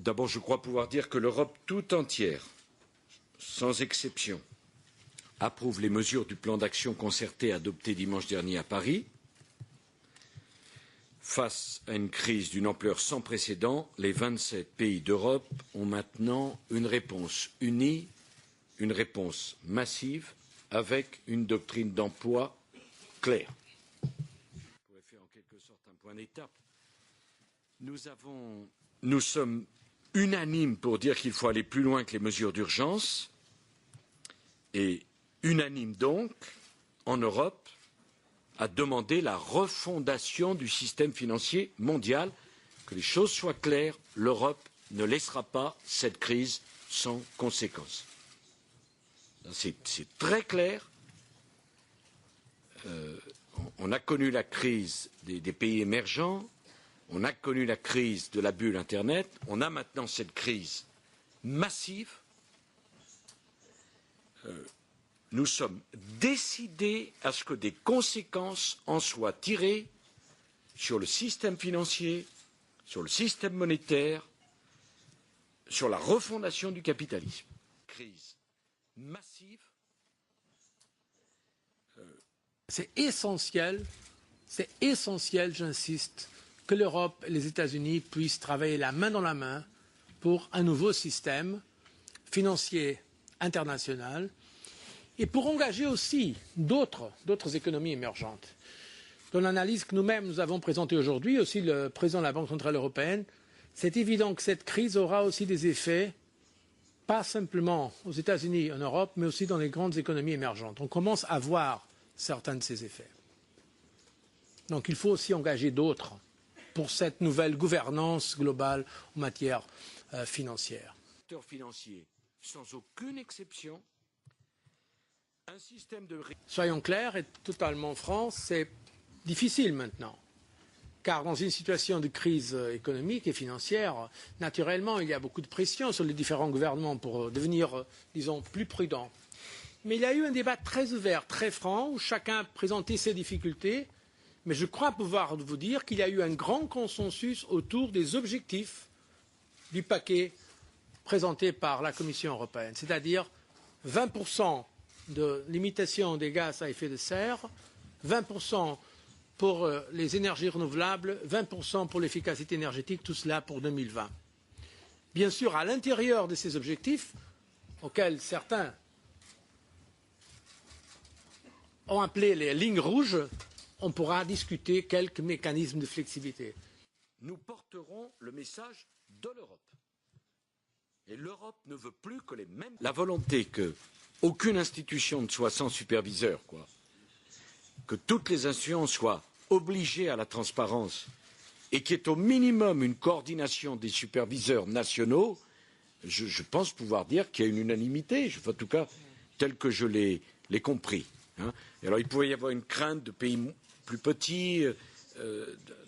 D'abord, je crois pouvoir dire que l'Europe tout entière, sans exception, approuve les mesures du plan d'action concerté adopté dimanche dernier à Paris. Face à une crise d'une ampleur sans précédent, les 27 pays d'Europe ont maintenant une réponse unie, une réponse massive, avec une doctrine d'emploi claire. On pourrait faire en quelque sorte un point d'étape. Nous sommes unanimes pour dire qu'il faut aller plus loin que les mesures d'urgence et unanimes donc en Europe à demander la refondation du système financier mondial. Que les choses soient claires, l'Europe ne laissera pas cette crise sans conséquences. C'est très clair. On a connu la crise des pays émergents, on a connu la crise de la bulle Internet, on a maintenant cette crise massive. Nous sommes décidés à ce que des conséquences en soient tirées sur le système financier, sur le système monétaire, sur la refondation du capitalisme. Crise massive. C'est essentiel, j'insiste, que l'Europe et les États-Unis puissent travailler la main dans la main pour un nouveau système financier international et pour engager aussi d'autres économies émergentes. Dans l'analyse que nous-mêmes nous avons présentée aujourd'hui, aussi le président de la Banque centrale européenne, c'est évident que cette crise aura aussi des effets, pas simplement aux États-Unis et en Europe, mais aussi dans les grandes économies émergentes. On commence à voir certains de ces effets. Donc il faut aussi engager d'autres pour cette nouvelle gouvernance globale en matière financière. Acteurs financiers, sans aucune exception, un système de... Soyons clairs et totalement francs, c'est difficile maintenant. Car dans une situation de crise économique et financière, naturellement, il y a beaucoup de pression sur les différents gouvernements pour devenir, disons, plus prudents. Mais il y a eu un débat très ouvert, très franc, où chacun présentait ses difficultés. Mais je crois pouvoir vous dire qu'il y a eu un grand consensus autour des objectifs du paquet présenté par la Commission européenne, c'est-à-dire 20% de limitation des gaz à effet de serre, 20% pour les énergies renouvelables, 20% pour l'efficacité énergétique, tout cela pour 2020. Bien sûr, à l'intérieur de ces objectifs, auxquels certains ont appelé les lignes rouges, on pourra discuter quelques mécanismes de flexibilité. Nous porterons le message de l'Europe. Et l'Europe ne veut plus que les mêmes... La volonté qu'aucune institution ne soit sans superviseur, que toutes les institutions soient obligées à la transparence et qu'il y ait au minimum une coordination des superviseurs nationaux, je pense pouvoir dire qu'il y a une unanimité, en tout cas tel que je l'ai compris. Et alors il pouvait y avoir une crainte de pays plus petits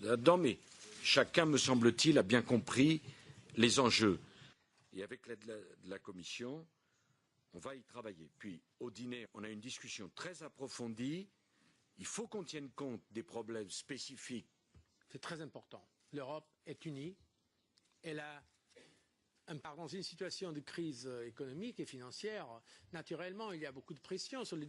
là-dedans, mais chacun, me semble-t-il, a bien compris les enjeux. Et avec l'aide de la Commission, on va y travailler. Puis, au dîner, on a une discussion très approfondie. Il faut qu'on tienne compte des problèmes spécifiques. C'est très important. L'Europe est unie. Elle a dans une situation de crise économique et financière. Naturellement, il y a beaucoup de pression sur les